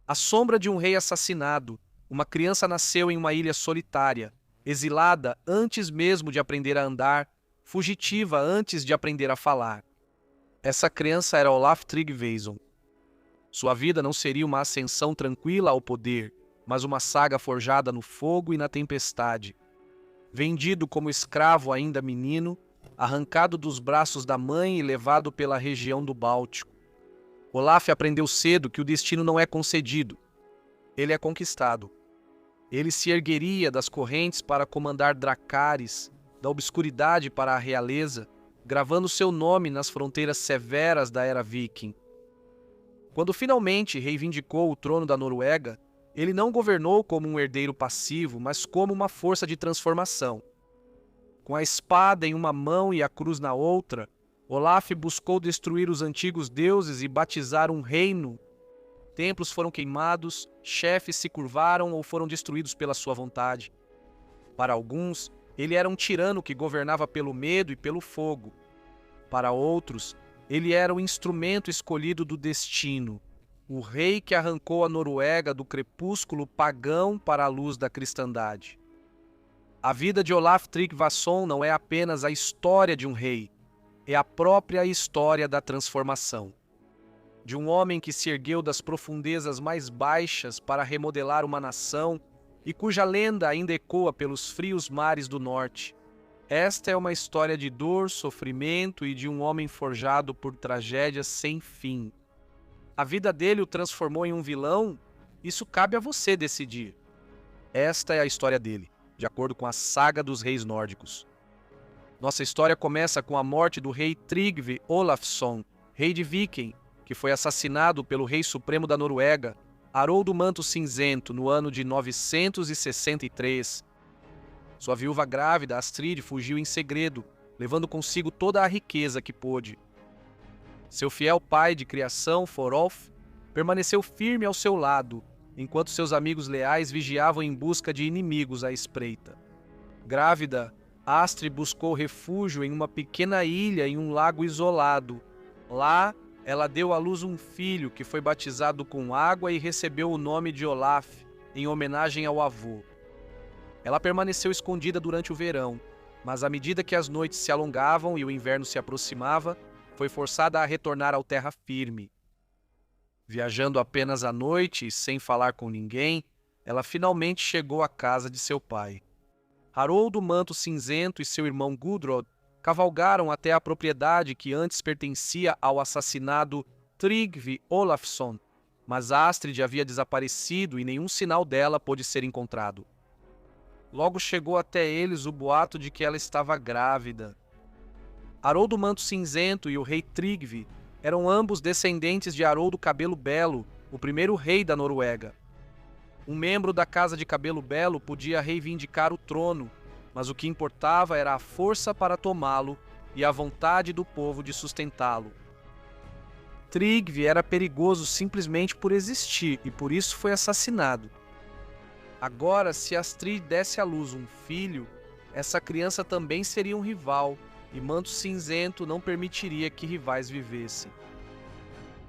A sombra de um rei assassinado, uma criança nasceu em uma ilha solitária, exilada antes mesmo de aprender a andar, fugitiva antes de aprender a falar. Essa criança era Olaf Tryggvason. Sua vida não seria uma ascensão tranquila ao poder, mas uma saga forjada no fogo e na tempestade. Vendido como escravo ainda menino, arrancado dos braços da mãe e levado pela região do Báltico. Olaf aprendeu cedo que o destino não é concedido, ele é conquistado. Ele se ergueria das correntes para comandar Dracarys, da obscuridade para a realeza, gravando seu nome nas fronteiras severas da era viking. Quando finalmente reivindicou o trono da Noruega, ele não governou como um herdeiro passivo, mas como uma força de transformação. Com a espada em uma mão e a cruz na outra, Olaf buscou destruir os antigos deuses e batizar um reino. Templos foram queimados, chefes se curvaram ou foram destruídos pela sua vontade. Para alguns, ele era um tirano que governava pelo medo e pelo fogo. Para outros, ele era o instrumento escolhido do destino, o rei que arrancou a Noruega do crepúsculo pagão para a luz da cristandade. A vida de Olaf Tryggvason não é apenas a história de um rei, é a própria história da transformação. De um homem que se ergueu das profundezas mais baixas para remodelar uma nação e cuja lenda ainda ecoa pelos frios mares do norte. Esta é uma história de dor, sofrimento e de um homem forjado por tragédias sem fim. A vida dele o transformou em um vilão? Isso cabe a você decidir. Esta é a história dele, de acordo com a saga dos reis nórdicos. Nossa história começa com a morte do rei Tryggve Olafsson, rei de Viking, que foi assassinado pelo rei supremo da Noruega, Haroldo Manto Cinzento, no ano de 963. Sua viúva grávida, Astrid, fugiu em segredo, levando consigo toda a riqueza que pôde. Seu fiel pai de criação, Thorolf, permaneceu firme ao seu lado, enquanto seus amigos leais vigiavam em busca de inimigos à espreita. Grávida, Astrid buscou refúgio em uma pequena ilha em um lago isolado. Lá, ela deu à luz um filho que foi batizado com água e recebeu o nome de Olaf, em homenagem ao avô. Ela permaneceu escondida durante o verão, mas à medida que as noites se alongavam e o inverno se aproximava, foi forçada a retornar à terra firme. Viajando apenas à noite e sem falar com ninguém, ela finalmente chegou à casa de seu pai. Haroldo Manto Cinzento e seu irmão Gudrod cavalgaram até a propriedade que antes pertencia ao assassinado Tryggve Olafsson, mas Astrid havia desaparecido e nenhum sinal dela pôde ser encontrado. Logo chegou até eles o boato de que ela estava grávida. Haroldo Manto Cinzento e o rei Tryggve eram ambos descendentes de Haroldo Cabelo Belo, o primeiro rei da Noruega. Um membro da Casa de Cabelo Belo podia reivindicar o trono, mas o que importava era a força para tomá-lo e a vontade do povo de sustentá-lo. Tryggve era perigoso simplesmente por existir e por isso foi assassinado. Agora, se Astrid desse à luz um filho, essa criança também seria um rival, e Manto Cinzento não permitiria que rivais vivessem.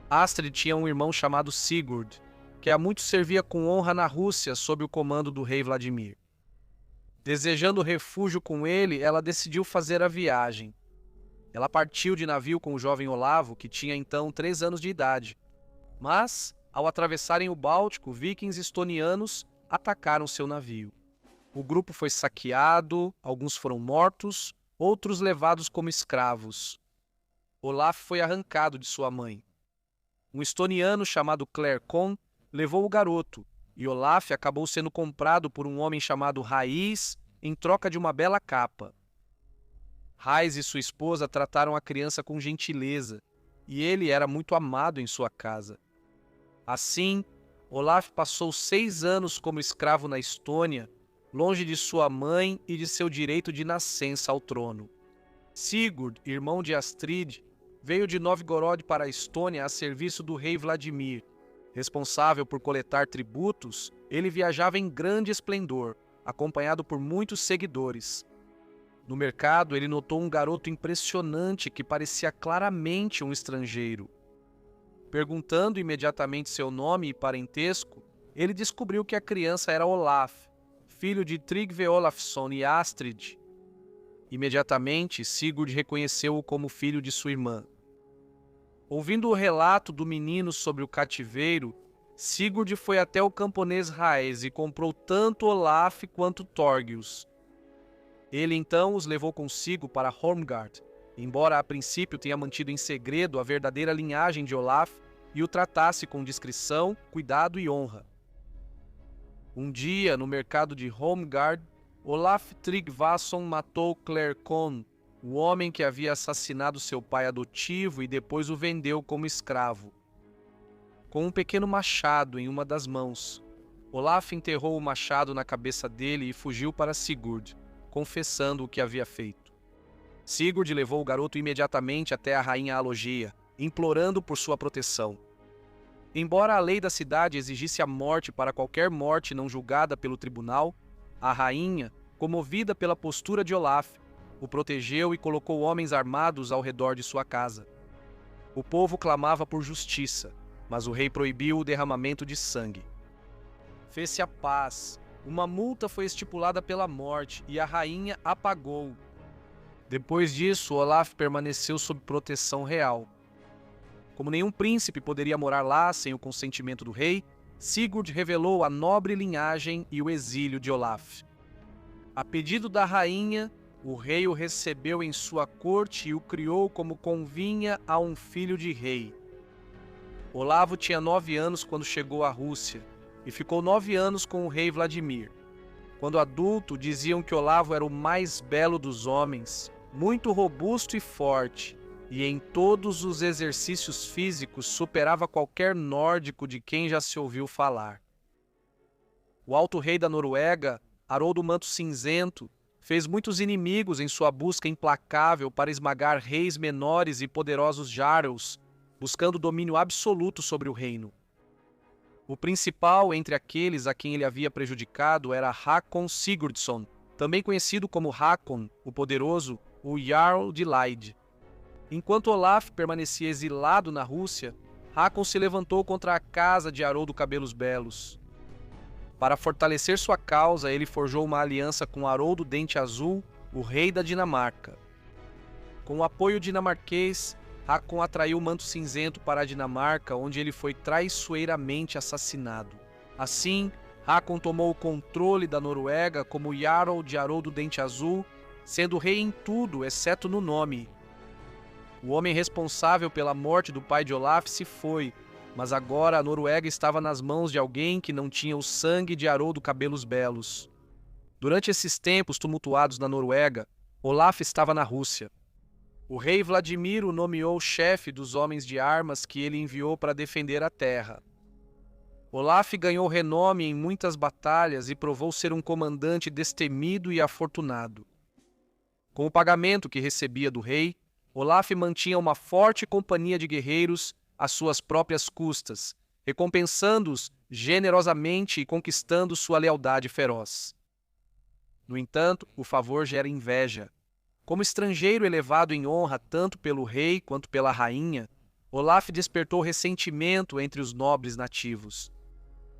Astrid tinha um irmão chamado Sigurd, que há muito servia com honra na Rússia sob o comando do rei Vladimir. Desejando refúgio com ele, ela decidiu fazer a viagem. Ela partiu de navio com o jovem Olavo, que tinha então 3 anos de idade. Mas, ao atravessarem o Báltico, vikings estonianos atacaram seu navio. O grupo foi saqueado, alguns foram mortos, outros levados como escravos. Olaf foi arrancado de sua mãe. Um estoniano chamado Clercon levou o garoto, e Olaf acabou sendo comprado por um homem chamado Raiz em troca de uma bela capa. Raiz e sua esposa trataram a criança com gentileza, e ele era muito amado em sua casa. Assim, Olaf passou 6 anos como escravo na Estônia, longe de sua mãe e de seu direito de nascença ao trono. Sigurd, irmão de Astrid, veio de Novgorod para a Estônia a serviço do rei Vladimir. Responsável por coletar tributos, ele viajava em grande esplendor, acompanhado por muitos seguidores. No mercado, ele notou um garoto impressionante que parecia claramente um estrangeiro. Perguntando imediatamente seu nome e parentesco, ele descobriu que a criança era Olaf, filho de Tryggve Olafsson e Astrid. Imediatamente, Sigurd reconheceu-o como filho de sua irmã. Ouvindo o relato do menino sobre o cativeiro, Sigurd foi até o camponês Raes e comprou tanto Olaf quanto Thorgils. Ele então os levou consigo para Hormgard, embora a princípio tenha mantido em segredo a verdadeira linhagem de Olaf e o tratasse com discrição, cuidado e honra. Um dia, no mercado de Hormgard, Olaf Tryggvason matou Clercon, o homem que havia assassinado seu pai adotivo e depois o vendeu como escravo. Com um pequeno machado em uma das mãos, Olaf enterrou o machado na cabeça dele e fugiu para Sigurd, confessando o que havia feito. Sigurd levou o garoto imediatamente até a rainha Alogia, implorando por sua proteção. Embora a lei da cidade exigisse a morte para qualquer morte não julgada pelo tribunal, a rainha, comovida pela postura de Olaf, o protegeu e colocou homens armados ao redor de sua casa. O povo clamava por justiça, mas o rei proibiu o derramamento de sangue. Fez-se a paz, uma multa foi estipulada pela morte e a rainha a pagou. Depois disso, Olaf permaneceu sob proteção real. Como nenhum príncipe poderia morar lá sem o consentimento do rei, Sigurd revelou a nobre linhagem e o exílio de Olaf. A pedido da rainha, o rei o recebeu em sua corte e o criou como convinha a um filho de rei. Olavo tinha 9 anos quando chegou à Rússia e ficou 9 anos com o rei Vladimir. Quando adulto, diziam que Olavo era o mais belo dos homens, muito robusto e forte, e em todos os exercícios físicos superava qualquer nórdico de quem já se ouviu falar. O alto rei da Noruega, Haroldo Manto Cinzento, fez muitos inimigos em sua busca implacável para esmagar reis menores e poderosos jarls, buscando domínio absoluto sobre o reino. O principal entre aqueles a quem ele havia prejudicado era Hakon Sigurdsson, também conhecido como Hakon, o Poderoso, o Jarl de Lide. Enquanto Olaf permanecia exilado na Rússia, Hakon se levantou contra a casa de Haroldo Cabelos Belos. Para fortalecer sua causa, ele forjou uma aliança com Haroldo Dente Azul, o rei da Dinamarca. Com o apoio dinamarquês, Hakon atraiu o Manto Cinzento para a Dinamarca, onde ele foi traiçoeiramente assassinado. Assim, Hakon tomou o controle da Noruega como Jarl de Haroldo Dente Azul, sendo rei em tudo, exceto no nome. O homem responsável pela morte do pai de Olaf se foi, mas agora a Noruega estava nas mãos de alguém que não tinha o sangue de Haroldo Cabelos Belos. Durante esses tempos tumultuados na Noruega, Olaf estava na Rússia. O rei Vladimir o nomeou chefe dos homens de armas que ele enviou para defender a terra. Olaf ganhou renome em muitas batalhas e provou ser um comandante destemido e afortunado. Com o pagamento que recebia do rei, Olaf mantinha uma forte companhia de guerreiros às suas próprias custas, recompensando-os generosamente e conquistando sua lealdade feroz. No entanto, o favor gera inveja. Como estrangeiro elevado em honra tanto pelo rei quanto pela rainha, Olaf despertou ressentimento entre os nobres nativos.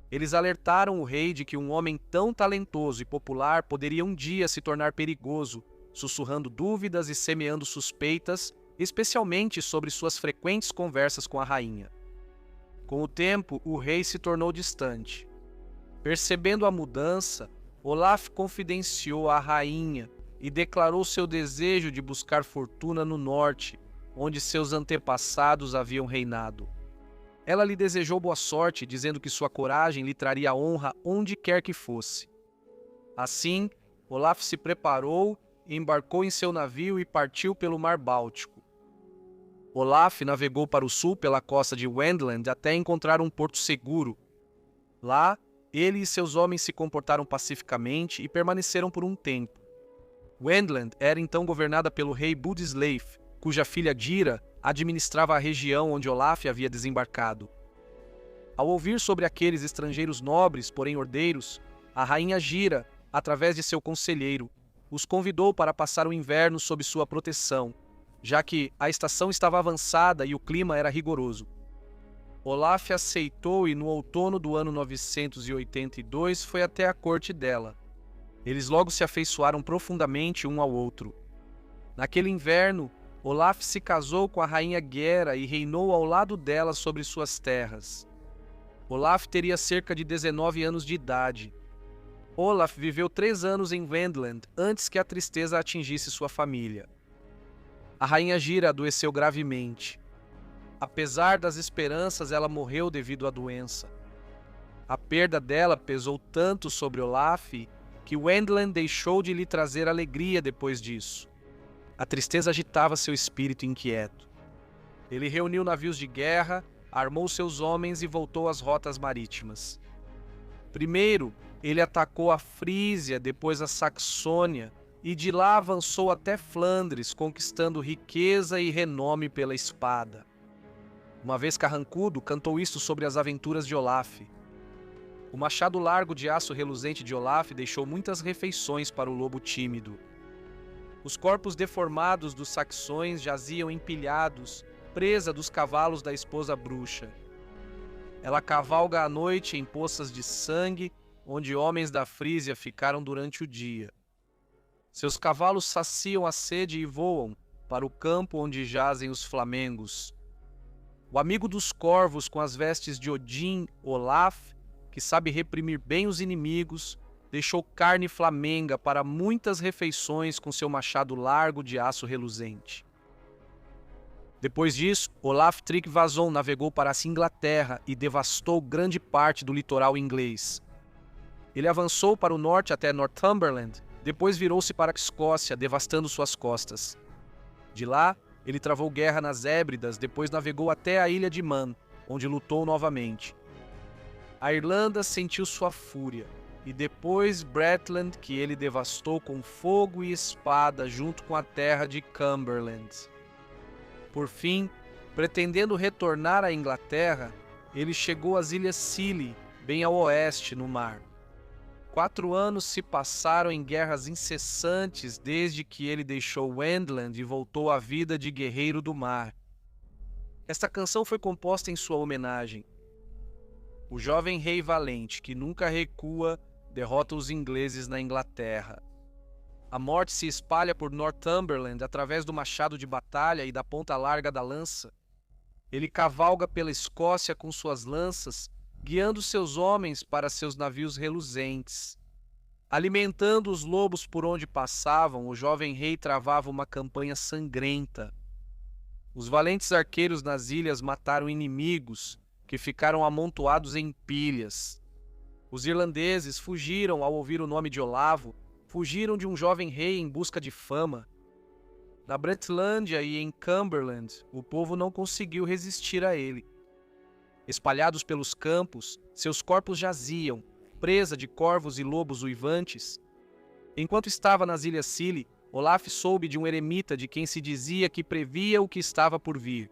Eles alertaram o rei de que um homem tão talentoso e popular poderia um dia se tornar perigoso, sussurrando dúvidas e semeando suspeitas, especialmente sobre suas frequentes conversas com a rainha. Com o tempo, o rei se tornou distante. Percebendo a mudança, Olaf confidenciou à rainha e declarou seu desejo de buscar fortuna no norte, onde seus antepassados haviam reinado. Ela lhe desejou boa sorte, dizendo que sua coragem lhe traria honra onde quer que fosse. Assim, Olaf se preparou, embarcou em seu navio e partiu pelo Mar Báltico. Olaf navegou para o sul pela costa de Wendland até encontrar um porto seguro. Lá, ele e seus homens se comportaram pacificamente e permaneceram por um tempo. Wendland era então governada pelo rei Budisleif, cuja filha Dira administrava a região onde Olaf havia desembarcado. Ao ouvir sobre aqueles estrangeiros nobres, porém ordeiros, a rainha Gira, através de seu conselheiro, os convidou para passar o inverno sob sua proteção, já que a estação estava avançada e o clima era rigoroso. Olaf aceitou e no outono do ano 982 foi até a corte dela. Eles logo se afeiçoaram profundamente um ao outro. Naquele inverno, Olaf se casou com a rainha Gera e reinou ao lado dela sobre suas terras. Olaf teria cerca de 19 anos de idade. Olaf viveu 3 anos em Wendland antes que a tristeza atingisse sua família. A rainha Gira adoeceu gravemente. Apesar das esperanças, ela morreu devido à doença. A perda dela pesou tanto sobre Olaf que Wendland deixou de lhe trazer alegria depois disso. A tristeza agitava seu espírito inquieto. Ele reuniu navios de guerra, armou seus homens e voltou às rotas marítimas. Primeiro, ele atacou a Frísia, depois a Saxônia, e de lá avançou até Flandres, conquistando riqueza e renome pela espada. Uma vez carrancudo, cantou isto sobre as aventuras de Olaf. O machado largo de aço reluzente de Olaf deixou muitas refeições para o lobo tímido. Os corpos deformados dos saxões jaziam empilhados, presa dos cavalos da esposa bruxa. Ela cavalga à noite em poças de sangue, onde homens da Frísia ficaram durante o dia. Seus cavalos saciam a sede e voam para o campo onde jazem os flamengos. O amigo dos corvos com as vestes de Odin, Olaf, que sabe reprimir bem os inimigos, deixou carne flamenga para muitas refeições com seu machado largo de aço reluzente. Depois disso, Olaf Tryggvason navegou para a Inglaterra e devastou grande parte do litoral inglês. Ele avançou para o norte até Northumberland, depois virou-se para a Escócia, devastando suas costas. De lá, ele travou guerra nas Hébridas, depois navegou até a ilha de Man, onde lutou novamente. A Irlanda sentiu sua fúria, e depois Bretland, que ele devastou com fogo e espada junto com a terra de Cumberland. Por fim, pretendendo retornar à Inglaterra, ele chegou às Ilhas Scilly, bem ao oeste, no mar. 4 anos se passaram em guerras incessantes desde que ele deixou Wendland e voltou à vida de guerreiro do mar. Esta canção foi composta em sua homenagem. O jovem rei valente, que nunca recua, derrota os ingleses na Inglaterra. A morte se espalha por Northumberland através do machado de batalha e da ponta larga da lança. Ele cavalga pela Escócia com suas lanças, guiando seus homens para seus navios reluzentes. Alimentando os lobos por onde passavam, o jovem rei travava uma campanha sangrenta. Os valentes arqueiros nas ilhas mataram inimigos, que ficaram amontoados em pilhas. Os irlandeses fugiram ao ouvir o nome de Olavo, fugiram de um jovem rei em busca de fama. Na Bretlândia e em Cumberland, o povo não conseguiu resistir a ele. Espalhados pelos campos, seus corpos jaziam, presa de corvos e lobos uivantes. Enquanto estava nas Ilhas Scilly, Olaf soube de um eremita de quem se dizia que previa o que estava por vir.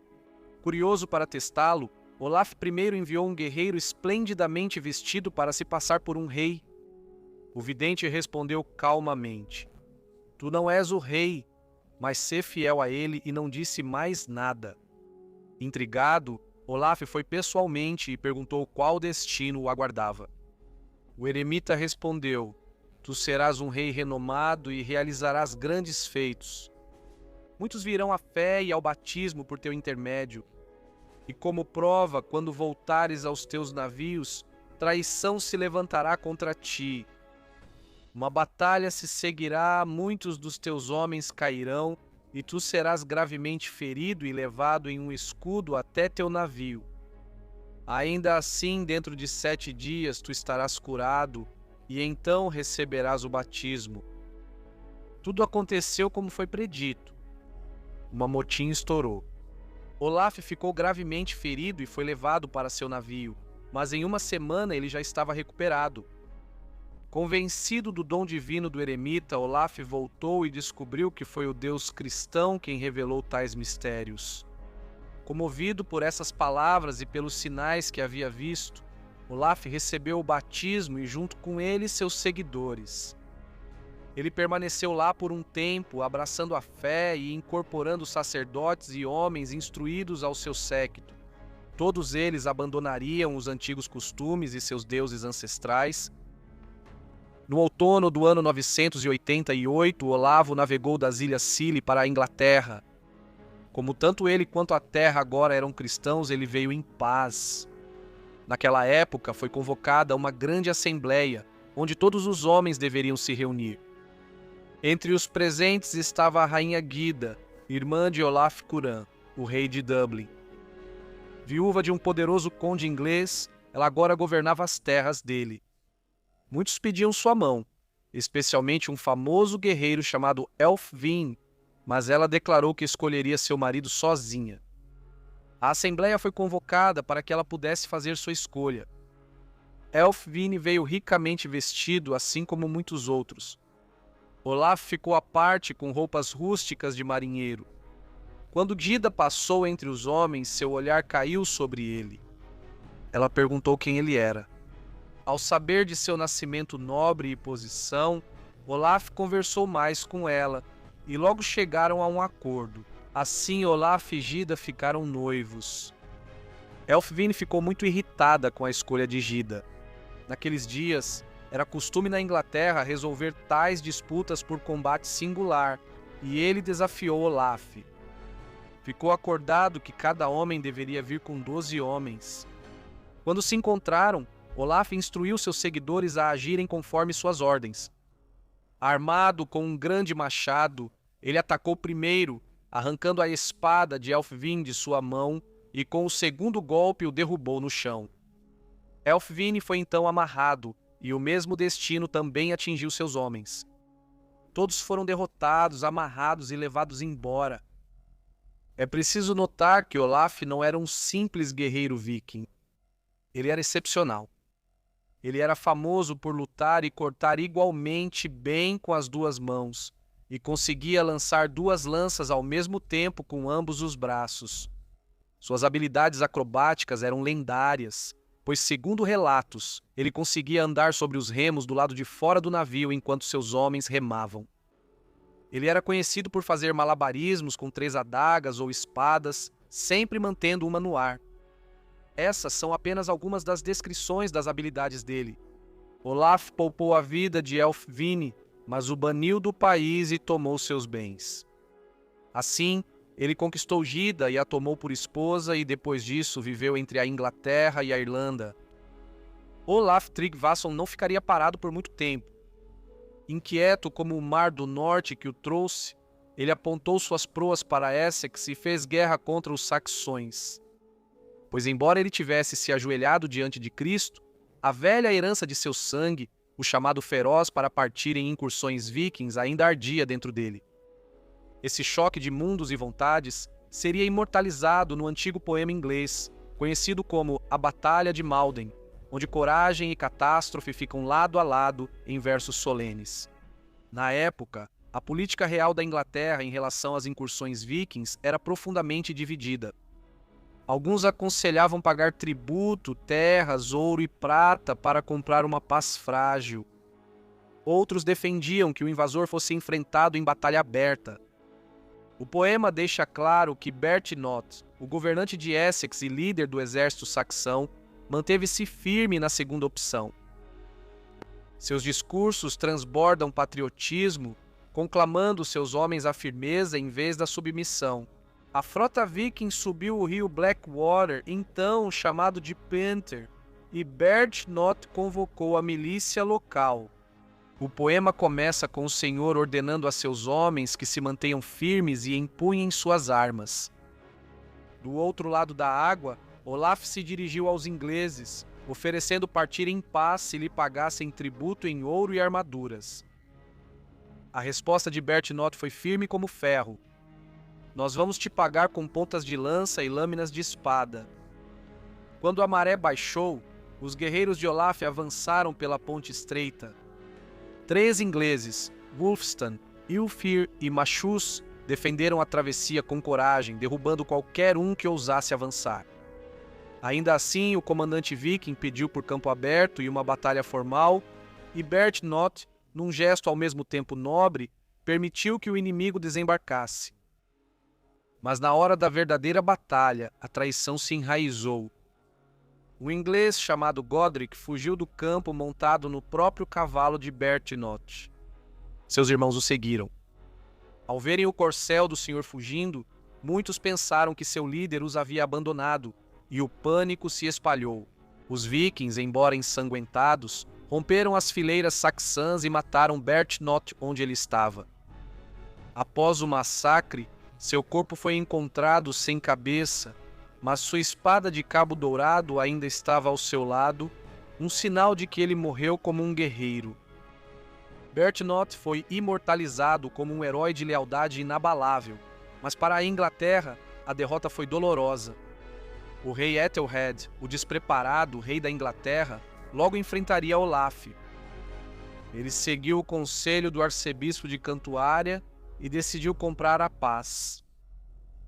Curioso para testá-lo, Olaf primeiro enviou um guerreiro esplendidamente vestido para se passar por um rei. O vidente respondeu calmamente: "Tu não és o rei, mas sê fiel a ele", e não disse mais nada. Intrigado, Olaf foi pessoalmente e perguntou qual destino o aguardava. O eremita respondeu: "Tu serás um rei renomado e realizarás grandes feitos. Muitos virão à fé e ao batismo por teu intermédio. E como prova, quando voltares aos teus navios, traição se levantará contra ti. Uma batalha se seguirá, muitos dos teus homens cairão, e tu serás gravemente ferido e levado em um escudo até teu navio. Ainda assim, dentro de 7 dias tu estarás curado, e então receberás o batismo." Tudo aconteceu como foi predito. Uma motim estourou. Olaf ficou gravemente ferido e foi levado para seu navio, mas em 1 semana ele já estava recuperado. Convencido do dom divino do eremita, Olaf voltou e descobriu que foi o Deus cristão quem revelou tais mistérios. Comovido por essas palavras e pelos sinais que havia visto, Olaf recebeu o batismo e junto com ele seus seguidores. Ele permaneceu lá por um tempo, abraçando a fé e incorporando sacerdotes e homens instruídos ao seu séquito. Todos eles abandonariam os antigos costumes e seus deuses ancestrais. No outono do ano 988, Olavo navegou das ilhas Scilly para a Inglaterra. Como tanto ele quanto a terra agora eram cristãos, ele veio em paz. Naquela época foi convocada uma grande assembleia, onde todos os homens deveriam se reunir. Entre os presentes estava a rainha Guida, irmã de Olaf Curan, o rei de Dublin. Viúva de um poderoso conde inglês, ela agora governava as terras dele. Muitos pediam sua mão, especialmente um famoso guerreiro chamado Ælfwine, mas ela declarou que escolheria seu marido sozinha. A assembleia foi convocada para que ela pudesse fazer sua escolha. Ælfwine veio ricamente vestido, assim como muitos outros. Olaf ficou à parte com roupas rústicas de marinheiro. Quando Gyda passou entre os homens, seu olhar caiu sobre ele. Ela perguntou quem ele era. Ao saber de seu nascimento nobre e posição, Olaf conversou mais com ela, e logo chegaram a um acordo. Assim, Olaf e Gyda ficaram noivos. Ælfwine ficou muito irritada com a escolha de Gyda. Naqueles dias, era costume na Inglaterra resolver tais disputas por combate singular, e ele desafiou Olaf. Ficou acordado que cada homem deveria vir com 12 homens. Quando se encontraram, Olaf instruiu seus seguidores a agirem conforme suas ordens. Armado com um grande machado, ele atacou primeiro, arrancando a espada de Ælfwine de sua mão, e com o segundo golpe o derrubou no chão. Ælfwine foi então amarrado, e o mesmo destino também atingiu seus homens. Todos foram derrotados, amarrados e levados embora. É preciso notar que Olaf não era um simples guerreiro viking. Ele era excepcional. Ele era famoso por lutar e cortar igualmente bem com as duas mãos, e conseguia lançar 2 lanças ao mesmo tempo com ambos os braços. Suas habilidades acrobáticas eram lendárias, pois, segundo relatos, ele conseguia andar sobre os remos do lado de fora do navio enquanto seus homens remavam. Ele era conhecido por fazer malabarismos com 3 adagas ou espadas, sempre mantendo uma no ar. Essas são apenas algumas das descrições das habilidades dele. Olaf poupou a vida de Ælfwine, mas o baniu do país e tomou seus bens. Assim, ele conquistou Gyda e a tomou por esposa, e depois disso viveu entre a Inglaterra e a Irlanda. Olaf Tryggvason não ficaria parado por muito tempo. Inquieto como o mar do norte que o trouxe, ele apontou suas proas para Essex e fez guerra contra os saxões. Pois embora ele tivesse se ajoelhado diante de Cristo, a velha herança de seu sangue, o chamado feroz para partir em incursões vikings, ainda ardia dentro dele. Esse choque de mundos e vontades seria imortalizado no antigo poema inglês, conhecido como A Batalha de Malden, onde coragem e catástrofe ficam lado a lado em versos solenes. Na época, a política real da Inglaterra em relação às incursões vikings era profundamente dividida. Alguns aconselhavam pagar tributo, terras, ouro e prata para comprar uma paz frágil. Outros defendiam que o invasor fosse enfrentado em batalha aberta. O poema deixa claro que Byrhtnoth, o governante de Essex e líder do exército saxão, manteve-se firme na segunda opção. Seus discursos transbordam patriotismo, conclamando seus homens à firmeza em vez da submissão. A frota viking subiu o rio Blackwater, então chamado de Panther, e Byrhtnoth convocou a milícia local. O poema começa com o Senhor ordenando a seus homens que se mantenham firmes e empunhem suas armas. Do outro lado da água, Olaf se dirigiu aos ingleses, oferecendo partir em paz se lhe pagassem tributo em ouro e armaduras. A resposta de Byrhtnoth foi firme como ferro. Nós vamos te pagar com pontas de lança e lâminas de espada. Quando a maré baixou, os guerreiros de Olaf avançaram pela ponte estreita. 3 ingleses, Wulfstan, Ylfir e Machus, defenderam a travessia com coragem, derrubando qualquer um que ousasse avançar. Ainda assim, o comandante viking pediu por campo aberto e uma batalha formal, e Byrhtnoth, num gesto ao mesmo tempo nobre, permitiu que o inimigo desembarcasse. Mas na hora da verdadeira batalha, a traição se enraizou, Um inglês chamado Godric fugiu do campo montado no próprio cavalo de Bertinotte. Seus irmãos o seguiram. Ao verem o corcel do senhor fugindo, muitos pensaram que seu líder os havia abandonado, e o pânico se espalhou. Os vikings, embora ensanguentados, romperam as fileiras saxãs e mataram Bertinotte onde ele estava. Após o massacre, seu corpo foi encontrado sem cabeça, mas sua espada de cabo dourado ainda estava ao seu lado, um sinal de que ele morreu como um guerreiro. Bertinotte foi imortalizado como um herói de lealdade inabalável, mas para a Inglaterra, a derrota foi dolorosa. O rei Ethelred, o despreparado rei da Inglaterra, logo enfrentaria Olaf. Ele seguiu o conselho do arcebispo de Cantuária e decidiu comprar a paz.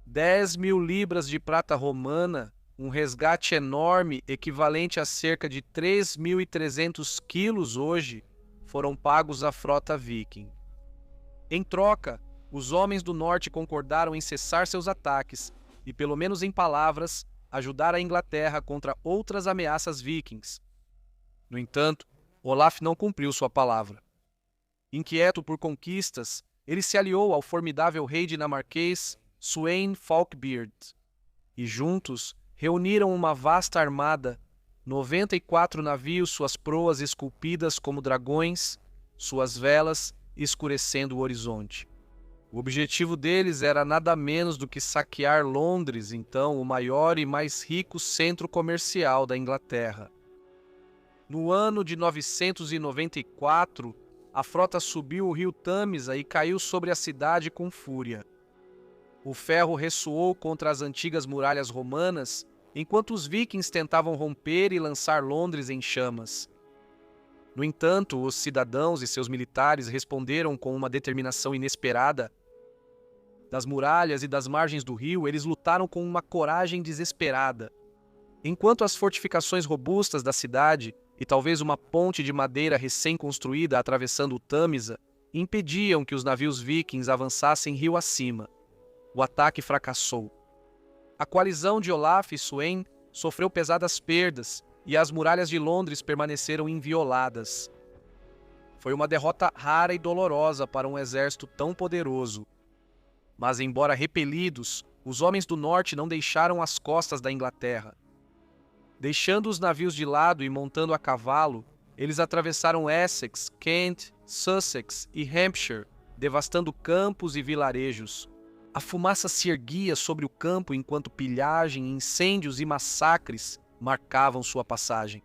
10.000 libras de prata romana, um resgate enorme equivalente a cerca de 3.300 quilos hoje, foram pagos à frota viking. Em troca, os homens do norte concordaram em cessar seus ataques e, pelo menos em palavras, ajudar a Inglaterra contra outras ameaças vikings. No entanto, Olaf não cumpriu sua palavra. Inquieto por conquistas, ele se aliou ao formidável rei dinamarquês Sweyn Falkbeard, e juntos reuniram uma vasta armada, 94 navios, suas proas esculpidas como dragões, suas velas escurecendo o horizonte. O objetivo deles era nada menos do que saquear Londres, então o maior e mais rico centro comercial da Inglaterra. No ano de 994, a frota subiu o rio Tâmisa e caiu sobre a cidade com fúria. O ferro ressoou contra as antigas muralhas romanas, enquanto os vikings tentavam romper e lançar Londres em chamas. No entanto, os cidadãos e seus militares responderam com uma determinação inesperada. Das muralhas e das margens do rio, eles lutaram com uma coragem desesperada. Enquanto as fortificações robustas da cidade e talvez uma ponte de madeira recém-construída atravessando o Tâmisa impediam que os navios vikings avançassem rio acima. O ataque fracassou. A coalizão de Olaf e Sweyn sofreu pesadas perdas e as muralhas de Londres permaneceram invioladas. Foi uma derrota rara e dolorosa para um exército tão poderoso. Mas, embora repelidos, os homens do norte não deixaram as costas da Inglaterra. Deixando os navios de lado e montando a cavalo, eles atravessaram Essex, Kent, Sussex e Hampshire, devastando campos e vilarejos. A fumaça se erguia sobre o campo enquanto pilhagem, incêndios e massacres marcavam sua passagem.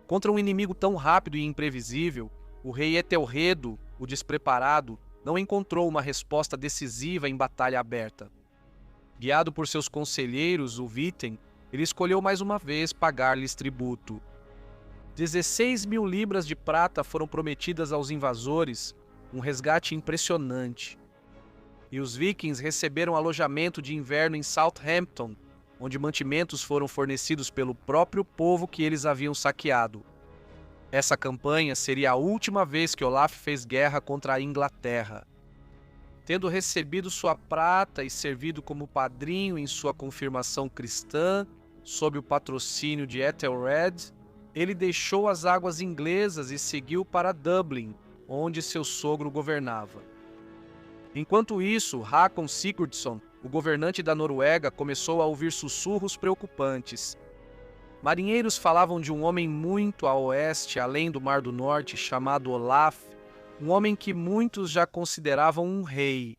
Contra um inimigo tão rápido e imprevisível, o rei Ethelredo, o despreparado, não encontrou uma resposta decisiva em batalha aberta. Guiado por seus conselheiros, o Witten, ele escolheu mais uma vez pagar-lhes tributo. 16.000 libras de prata foram prometidas aos invasores, um resgate impressionante. E os vikings receberam alojamento de inverno em Southampton, onde mantimentos foram fornecidos pelo próprio povo que eles haviam saqueado. Essa campanha seria a última vez que Olaf fez guerra contra a Inglaterra. Tendo recebido sua prata e servido como padrinho em sua confirmação cristã, sob o patrocínio de Ethelred, ele deixou as águas inglesas e seguiu para Dublin, onde seu sogro governava. Enquanto isso, Hakon Sigurdsson, o governante da Noruega, começou a ouvir sussurros preocupantes. Marinheiros falavam de um homem muito a oeste, além do Mar do Norte, chamado Olaf, um homem que muitos já consideravam um rei.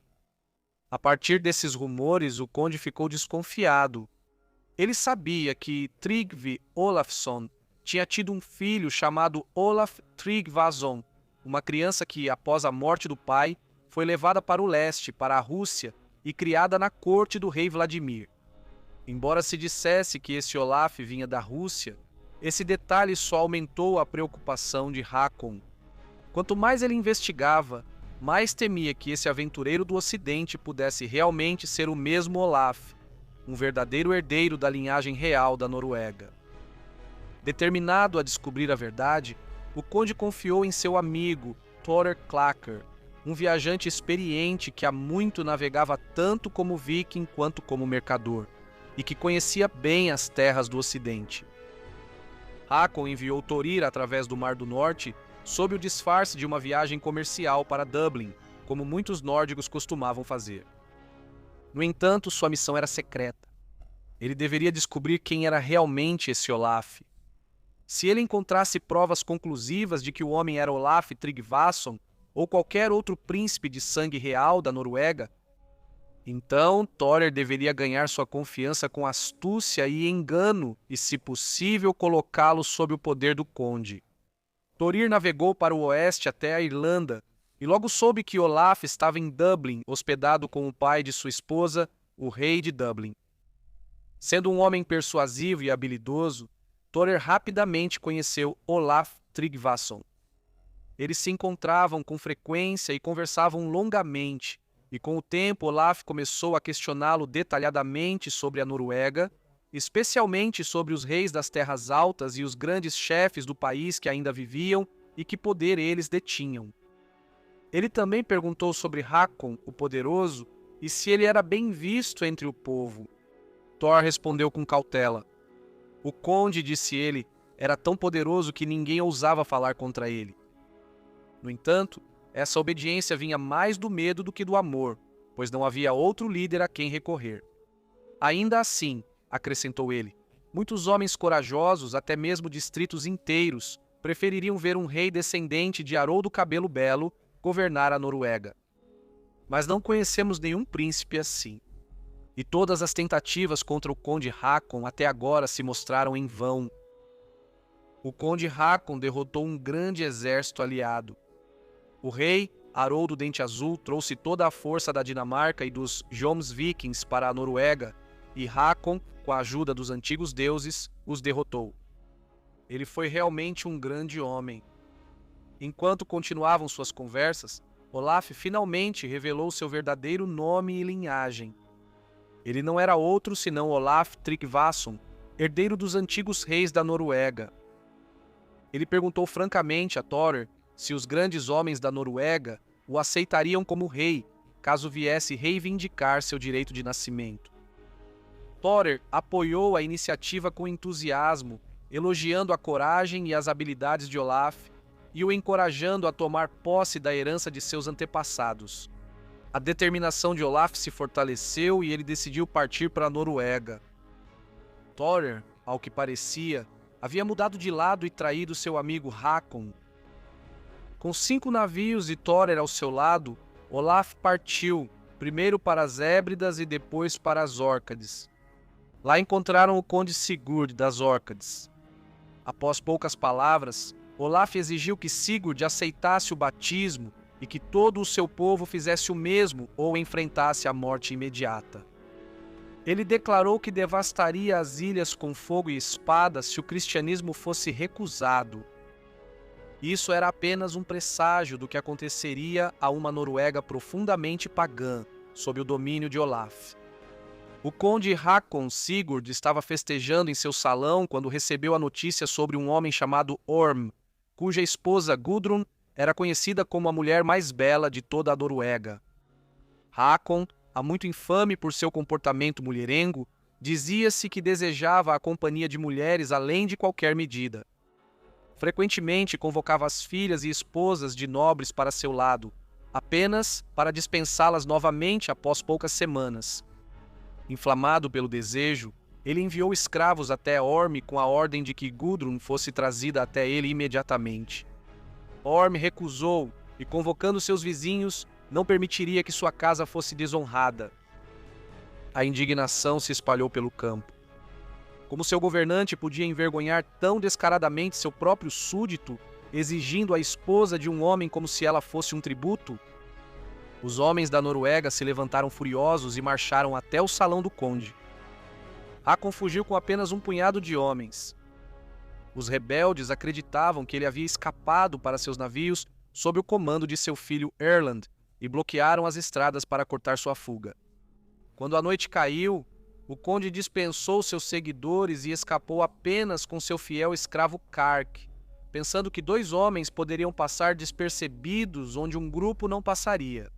A partir desses rumores, o conde ficou desconfiado. Ele sabia que Tryggvi Olafsson tinha tido um filho chamado Olaf Tryggvason, uma criança que, após a morte do pai, foi levada para o leste, para a Rússia, e criada na corte do rei Vladimir. Embora se dissesse que esse Olaf vinha da Rússia, esse detalhe só aumentou a preocupação de Hakon. Quanto mais ele investigava, mais temia que esse aventureiro do Ocidente pudesse realmente ser o mesmo Olaf, um verdadeiro herdeiro da linhagem real da Noruega. Determinado a descobrir a verdade, o conde confiou em seu amigo, Thorer Clacker, um viajante experiente que há muito navegava tanto como viking quanto como mercador, e que conhecia bem as terras do Ocidente. Hákon enviou Thorir através do Mar do Norte sob o disfarce de uma viagem comercial para Dublin, como muitos nórdicos costumavam fazer. No entanto, sua missão era secreta. Ele deveria descobrir quem era realmente esse Olaf. Se ele encontrasse provas conclusivas de que o homem era Olaf Tryggvason ou qualquer outro príncipe de sangue real da Noruega, então Thorir deveria ganhar sua confiança com astúcia e engano e, se possível, colocá-lo sob o poder do conde. Thorir navegou para o oeste até a Irlanda e logo soube que Olaf estava em Dublin, hospedado com o pai de sua esposa, o rei de Dublin. Sendo um homem persuasivo e habilidoso, Thorir rapidamente conheceu Olaf Tryggvason. Eles se encontravam com frequência e conversavam longamente, e com o tempo Olaf começou a questioná-lo detalhadamente sobre a Noruega, especialmente sobre os reis das terras altas e os grandes chefes do país que ainda viviam e que poder eles detinham. Ele também perguntou sobre Hákon, o poderoso, e se ele era bem visto entre o povo. Thor respondeu com cautela. O conde, disse ele, era tão poderoso que ninguém ousava falar contra ele. No entanto, essa obediência vinha mais do medo do que do amor, pois não havia outro líder a quem recorrer. Ainda assim, acrescentou ele, muitos homens corajosos, até mesmo distritos inteiros, prefeririam ver um rei descendente de Haroldo Cabelo Belo governar a Noruega. Mas não conhecemos nenhum príncipe assim. E todas as tentativas contra o conde Hákon até agora se mostraram em vão. O conde Hákon derrotou um grande exército aliado. O rei, Haroldo Dente Azul, trouxe toda a força da Dinamarca e dos Jomsvikings para a Noruega, e Hákon, com a ajuda dos antigos deuses, os derrotou. Ele foi realmente um grande homem. Enquanto continuavam suas conversas, Olaf finalmente revelou seu verdadeiro nome e linhagem. Ele não era outro senão Olaf Tryggvason, herdeiro dos antigos reis da Noruega. Ele perguntou francamente a Thorir se os grandes homens da Noruega o aceitariam como rei, caso viesse reivindicar seu direito de nascimento. Thorir apoiou a iniciativa com entusiasmo, elogiando a coragem e as habilidades de Olaf e o encorajando a tomar posse da herança de seus antepassados. A determinação de Olaf se fortaleceu e ele decidiu partir para a Noruega. Thorir, ao que parecia, havia mudado de lado e traído seu amigo Hákon. Com 5 navios e Thorir ao seu lado, Olaf partiu, primeiro para as Hébridas e depois para as Órcades. Lá encontraram o conde Sigurd das Órcades. Após poucas palavras, Olaf exigiu que Sigurd aceitasse o batismo e que todo o seu povo fizesse o mesmo ou enfrentasse a morte imediata. Ele declarou que devastaria as ilhas com fogo e espada se o cristianismo fosse recusado. Isso era apenas um presságio do que aconteceria a uma Noruega profundamente pagã, sob o domínio de Olaf. O conde Hákon Sigurd estava festejando em seu salão quando recebeu a notícia sobre um homem chamado Orm, cuja esposa Gudrun era conhecida como a mulher mais bela de toda a Noruega. Hákon, há muito infame por seu comportamento mulherengo, dizia-se que desejava a companhia de mulheres além de qualquer medida. Frequentemente convocava as filhas e esposas de nobres para seu lado, apenas para dispensá-las novamente após poucas semanas. Inflamado pelo desejo, ele enviou escravos até Orm com a ordem de que Gudrun fosse trazida até ele imediatamente. Orm recusou e, convocando seus vizinhos, não permitiria que sua casa fosse desonrada. A indignação se espalhou pelo campo. Como seu governante podia envergonhar tão descaradamente seu próprio súdito, exigindo a esposa de um homem como se ela fosse um tributo? Os homens da Noruega se levantaram furiosos e marcharam até o salão do conde. Hákon fugiu com apenas um punhado de homens. Os rebeldes acreditavam que ele havia escapado para seus navios sob o comando de seu filho Erland e bloquearam as estradas para cortar sua fuga. Quando a noite caiu, o conde dispensou seus seguidores e escapou apenas com seu fiel escravo Kark, pensando que 2 homens poderiam passar despercebidos onde um grupo não passaria.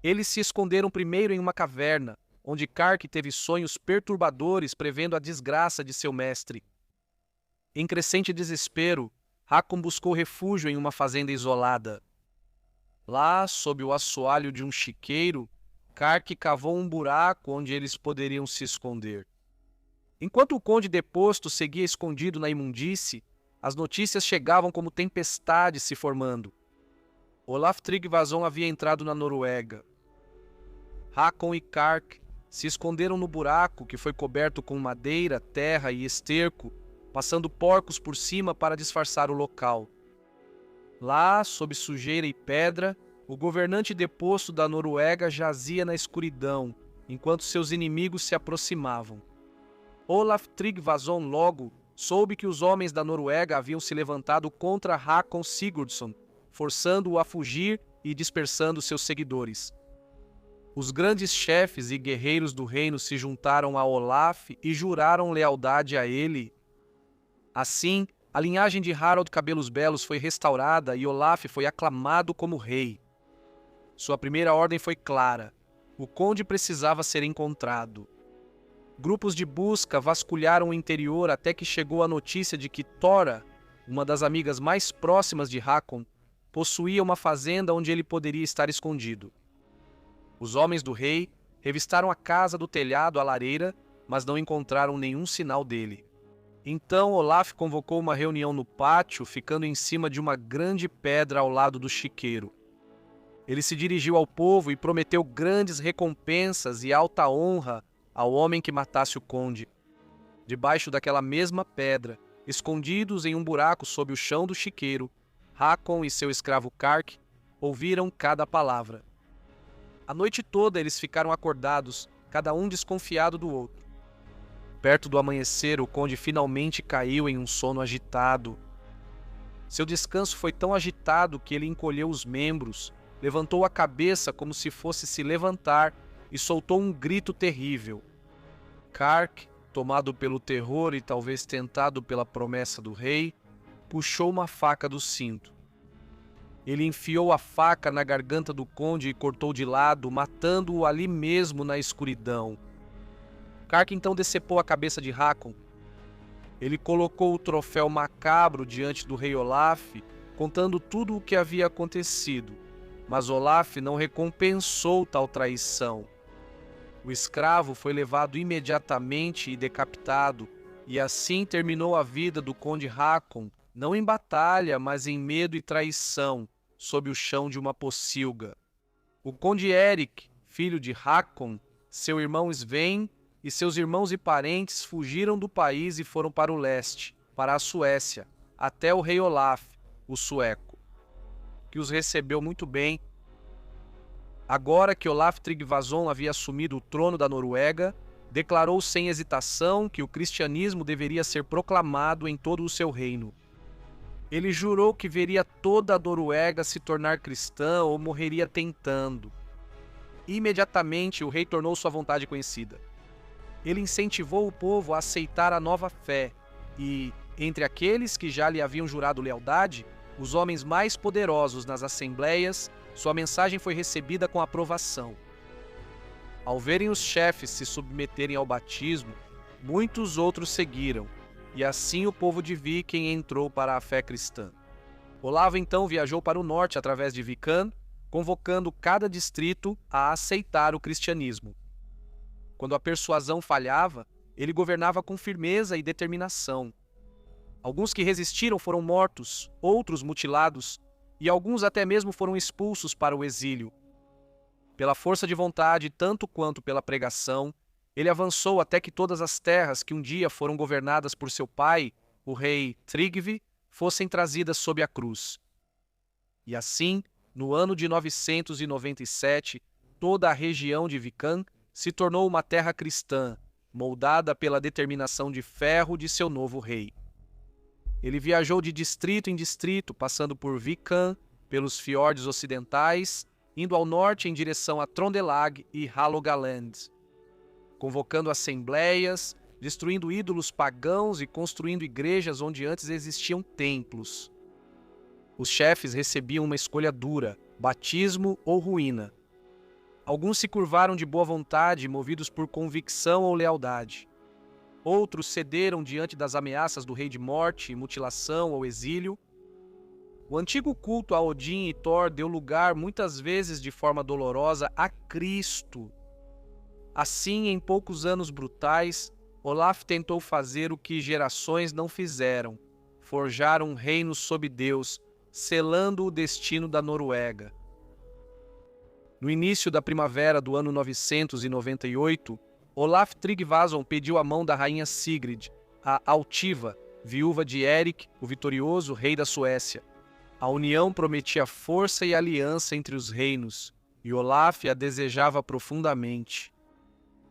Eles se esconderam primeiro em uma caverna, onde Kark teve sonhos perturbadores prevendo a desgraça de seu mestre. Em crescente desespero, Hakon buscou refúgio em uma fazenda isolada. Lá, sob o assoalho de um chiqueiro, Kark cavou um buraco onde eles poderiam se esconder. Enquanto o conde deposto seguia escondido na imundície, as notícias chegavam como tempestades se formando. Olaf Tryggvason havia entrado na Noruega. Hakon e Kark se esconderam no buraco que foi coberto com madeira, terra e esterco, passando porcos por cima para disfarçar o local. Lá, sob sujeira e pedra, o governante deposto da Noruega jazia na escuridão, enquanto seus inimigos se aproximavam. Olaf Tryggvason logo soube que os homens da Noruega haviam se levantado contra Hakon Sigurdsson, forçando-o a fugir e dispersando seus seguidores. Os grandes chefes e guerreiros do reino se juntaram a Olaf e juraram lealdade a ele. Assim, a linhagem de Harald Cabelos Belos foi restaurada e Olaf foi aclamado como rei. Sua primeira ordem foi clara: o conde precisava ser encontrado. Grupos de busca vasculharam o interior até que chegou a notícia de que Thora, uma das amigas mais próximas de Hakon, possuía uma fazenda onde ele poderia estar escondido. Os homens do rei revistaram a casa do telhado à lareira, mas não encontraram nenhum sinal dele. Então Olaf convocou uma reunião no pátio, ficando em cima de uma grande pedra ao lado do chiqueiro. Ele se dirigiu ao povo e prometeu grandes recompensas e alta honra ao homem que matasse o conde. Debaixo daquela mesma pedra, escondidos em um buraco sob o chão do chiqueiro, Hakon e seu escravo Kark ouviram cada palavra. A noite toda eles ficaram acordados, cada um desconfiado do outro. Perto do amanhecer, o conde finalmente caiu em um sono agitado. Seu descanso foi tão agitado que ele encolheu os membros, levantou a cabeça como se fosse se levantar e soltou um grito terrível. Kark, tomado pelo terror e talvez tentado pela promessa do rei, puxou uma faca do cinto. Ele enfiou a faca na garganta do conde e cortou de lado, matando-o ali mesmo na escuridão. Kark então decepou a cabeça de Hakon. Ele colocou o troféu macabro diante do rei Olaf, contando tudo o que havia acontecido, mas Olaf não recompensou tal traição. O escravo foi levado imediatamente e decapitado, e assim terminou a vida do conde Hakon, não em batalha, mas em medo e traição, sob o chão de uma pocilga. O conde Erik, filho de Hakon, seu irmão Sven e seus irmãos e parentes fugiram do país e foram para o leste, para a Suécia, até o rei Olaf, o sueco, que os recebeu muito bem. Agora que Olaf Tryggvason havia assumido o trono da Noruega, declarou sem hesitação que o cristianismo deveria ser proclamado em todo o seu reino. Ele jurou que veria toda a Noruega se tornar cristã ou morreria tentando. Imediatamente o rei tornou sua vontade conhecida. Ele incentivou o povo a aceitar a nova fé e, entre aqueles que já lhe haviam jurado lealdade, os homens mais poderosos nas assembleias, sua mensagem foi recebida com aprovação. Ao verem os chefes se submeterem ao batismo, muitos outros seguiram, e assim o povo de Viken entrou para a fé cristã. Olavo então viajou para o norte através de Vikan, convocando cada distrito a aceitar o cristianismo. Quando a persuasão falhava, ele governava com firmeza e determinação. Alguns que resistiram foram mortos, outros mutilados, e alguns até mesmo foram expulsos para o exílio. Pela força de vontade, tanto quanto pela pregação, ele avançou até que todas as terras que um dia foram governadas por seu pai, o rei Tryggvi, fossem trazidas sob a cruz. E assim, no ano de 997, toda a região de Vikan se tornou uma terra cristã, moldada pela determinação de ferro de seu novo rei. Ele viajou de distrito em distrito, passando por Vikan, pelos fiordes ocidentais, indo ao norte em direção a Trondelag e Halogaland, convocando assembleias, destruindo ídolos pagãos e construindo igrejas onde antes existiam templos. Os chefes recebiam uma escolha dura, batismo ou ruína. Alguns se curvaram de boa vontade, movidos por convicção ou lealdade. Outros cederam diante das ameaças do rei de morte, mutilação ou exílio. O antigo culto a Odin e Thor deu lugar, muitas vezes de forma dolorosa, a Cristo. Assim, em poucos anos brutais, Olaf tentou fazer o que gerações não fizeram: forjar um reino sob Deus, selando o destino da Noruega. No início da primavera do ano 998, Olaf Tryggvason pediu a mão da rainha Sigrid, a altiva, viúva de Erik, o vitorioso rei da Suécia. A união prometia força e aliança entre os reinos, e Olaf a desejava profundamente.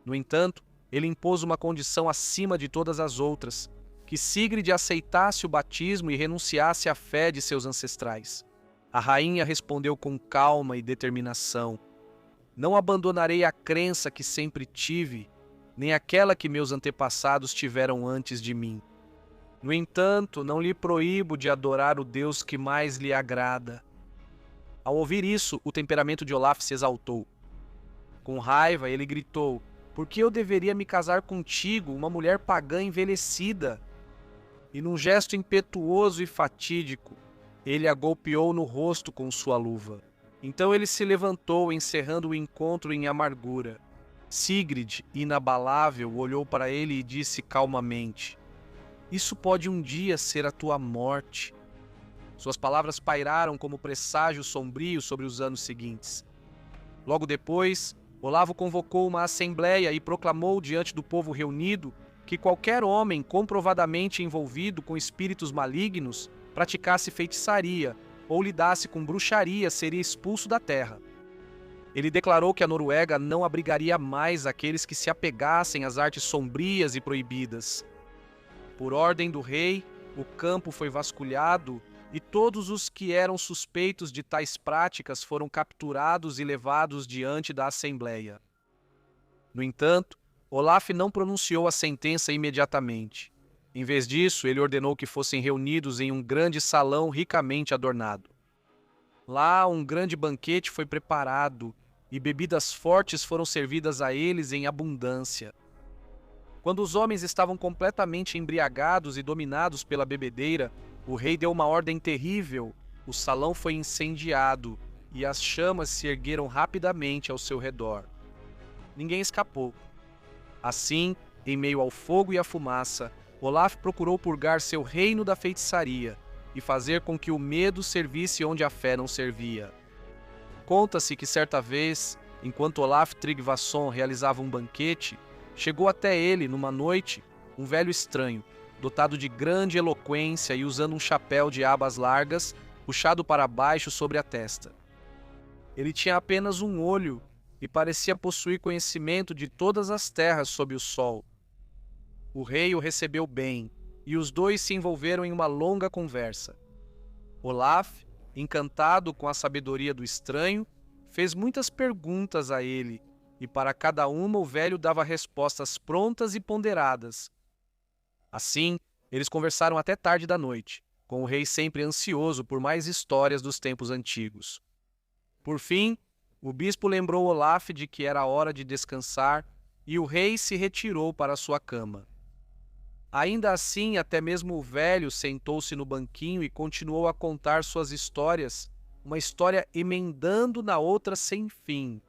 No entanto, ele impôs uma condição acima de todas as outras: que Sigrid aceitasse o batismo e renunciasse à fé de seus ancestrais. A rainha respondeu com calma e determinação: não abandonarei a crença que sempre tive, nem aquela que meus antepassados tiveram antes de mim. No entanto, não lhe proíbo de adorar o Deus que mais lhe agrada. Ao ouvir isso, o temperamento de Olaf se exaltou. Com raiva, ele gritou: por que eu deveria me casar contigo, uma mulher pagã envelhecida? E num gesto impetuoso e fatídico, ele a golpeou no rosto com sua luva. Então ele se levantou, encerrando o encontro em amargura. Sigrid, inabalável, olhou para ele e disse calmamente: isso pode um dia ser a tua morte. Suas palavras pairaram como presságio sombrio sobre os anos seguintes. Logo depois, Olavo convocou uma assembleia e proclamou diante do povo reunido que qualquer homem comprovadamente envolvido com espíritos malignos praticasse feitiçaria ou lidasse com bruxaria seria expulso da terra. Ele declarou que a Noruega não abrigaria mais aqueles que se apegassem às artes sombrias e proibidas. Por ordem do rei, o campo foi vasculhado e todos os que eram suspeitos de tais práticas foram capturados e levados diante da Assembleia. No entanto, Olaf não pronunciou a sentença imediatamente. Em vez disso, ele ordenou que fossem reunidos em um grande salão ricamente adornado. Lá, um grande banquete foi preparado e bebidas fortes foram servidas a eles em abundância. Quando os homens estavam completamente embriagados e dominados pela bebedeira, o rei deu uma ordem terrível. O salão foi incendiado e as chamas se ergueram rapidamente ao seu redor. Ninguém escapou. Assim, em meio ao fogo e à fumaça, Olaf procurou purgar seu reino da feitiçaria e fazer com que o medo servisse onde a fé não servia. Conta-se que certa vez, enquanto Olaf Tryggvason realizava um banquete, chegou até ele, numa noite, um velho estranho, dotado de grande eloquência e usando um chapéu de abas largas, puxado para baixo sobre a testa. Ele tinha apenas um olho e parecia possuir conhecimento de todas as terras sob o sol. O rei o recebeu bem, e os dois se envolveram em uma longa conversa. Olaf, encantado com a sabedoria do estranho, fez muitas perguntas a ele, e para cada uma o velho dava respostas prontas e ponderadas. Assim, eles conversaram até tarde da noite, com o rei sempre ansioso por mais histórias dos tempos antigos. Por fim, o bispo lembrou Olaf de que era hora de descansar e o rei se retirou para sua cama. Ainda assim, até mesmo o velho sentou-se no banquinho e continuou a contar suas histórias, uma história emendando na outra sem fim.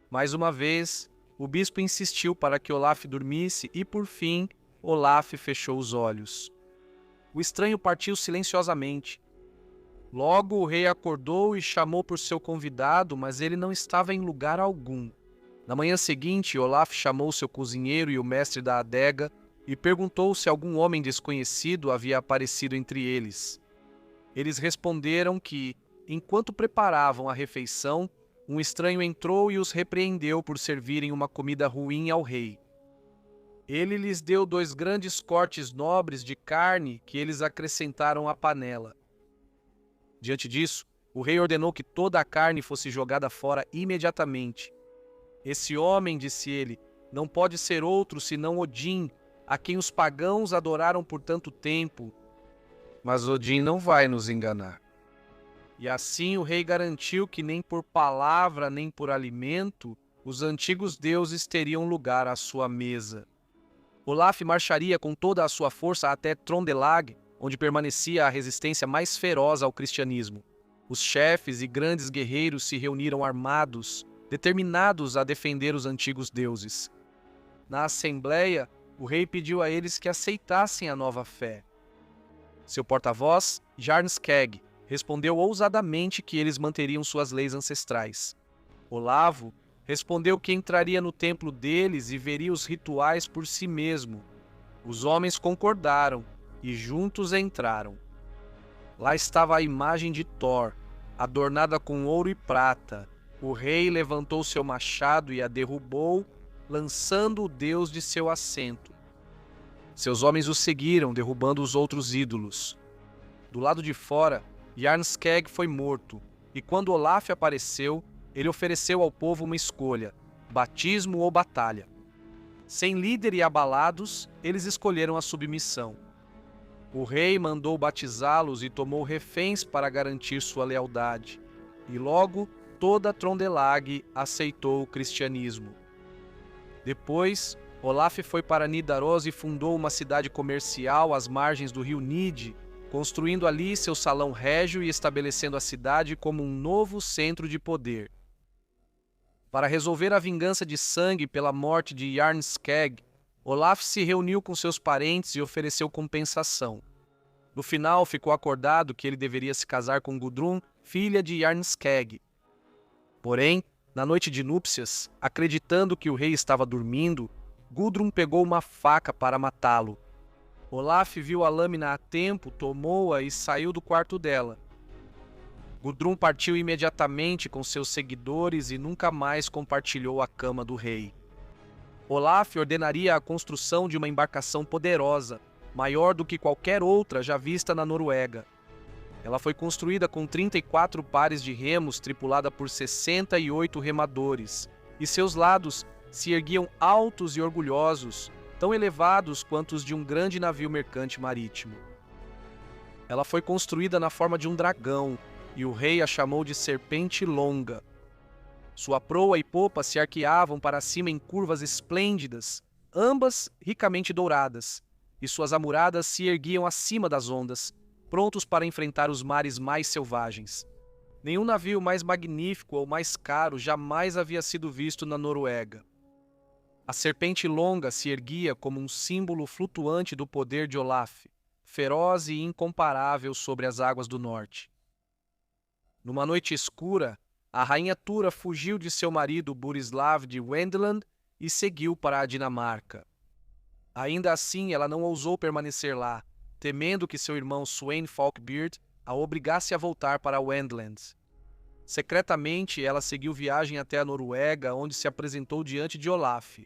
Mais uma vez, o bispo insistiu para que Olaf dormisse e, por fim, Olaf fechou os olhos. O estranho partiu silenciosamente. Logo o rei acordou e chamou por seu convidado, mas ele não estava em lugar algum. Na manhã seguinte, Olaf chamou seu cozinheiro e o mestre da adega e perguntou se algum homem desconhecido havia aparecido entre eles. Eles responderam que, enquanto preparavam a refeição, um estranho entrou e os repreendeu por servirem uma comida ruim ao rei. Ele lhes deu 2 grandes cortes nobres de carne que eles acrescentaram à panela. Diante disso, o rei ordenou que toda a carne fosse jogada fora imediatamente. Esse homem, disse ele, não pode ser outro senão Odin, a quem os pagãos adoraram por tanto tempo. Mas Odin não vai nos enganar. E assim o rei garantiu que nem por palavra nem por alimento os antigos deuses teriam lugar à sua mesa. Olaf marcharia com toda a sua força até Trondelag, onde permanecia a resistência mais feroz ao cristianismo. Os chefes e grandes guerreiros se reuniram armados, determinados a defender os antigos deuses. Na assembleia, o rei pediu a eles que aceitassem a nova fé. Seu porta-voz, Jarl Skegg, respondeu ousadamente que eles manteriam suas leis ancestrais. Olavo respondeu que entraria no templo deles e veria os rituais por si mesmo. Os homens concordaram e juntos entraram. Lá estava a imagem de Thor, adornada com ouro e prata. O rei levantou seu machado e a derrubou, lançando o deus de seu assento. Seus homens o seguiram, derrubando os outros ídolos. Do lado de fora, Jarl Skegg foi morto, e quando Olaf apareceu, ele ofereceu ao povo uma escolha: batismo ou batalha. Sem líder e abalados, eles escolheram a submissão. O rei mandou batizá-los e tomou reféns para garantir sua lealdade. E logo, toda Trondelag aceitou o cristianismo. Depois, Olaf foi para Nidaros e fundou uma cidade comercial às margens do rio Nid, construindo ali seu salão régio e estabelecendo a cidade como um novo centro de poder. Para resolver a vingança de sangue pela morte de Jarl Skegg, Olaf se reuniu com seus parentes e ofereceu compensação. No final, ficou acordado que ele deveria se casar com Gudrun, filha de Jarl Skegg. Porém, na noite de núpcias, acreditando que o rei estava dormindo, Gudrun pegou uma faca para matá-lo. Olaf viu a lâmina a tempo, tomou-a e saiu do quarto dela. Gudrun partiu imediatamente com seus seguidores e nunca mais compartilhou a cama do rei. Olaf ordenaria a construção de uma embarcação poderosa, maior do que qualquer outra já vista na Noruega. Ela foi construída com 34 pares de remos, tripulada por 68 remadores, e seus lados se erguiam altos e orgulhosos, tão elevados quanto os de um grande navio mercante marítimo. Ela foi construída na forma de um dragão, e o rei a chamou de Serpente Longa. Sua proa e popa se arqueavam para cima em curvas esplêndidas, ambas ricamente douradas, e suas amuradas se erguiam acima das ondas, prontos para enfrentar os mares mais selvagens. Nenhum navio mais magnífico ou mais caro jamais havia sido visto na Noruega. A Serpente Longa se erguia como um símbolo flutuante do poder de Olaf, feroz e incomparável sobre as águas do norte. Numa noite escura, a rainha Tura fugiu de seu marido Burislav de Wendland e seguiu para a Dinamarca. Ainda assim, ela não ousou permanecer lá, temendo que seu irmão Sweyn Falkbeard a obrigasse a voltar para Wendland. Secretamente, ela seguiu viagem até a Noruega, onde se apresentou diante de Olaf.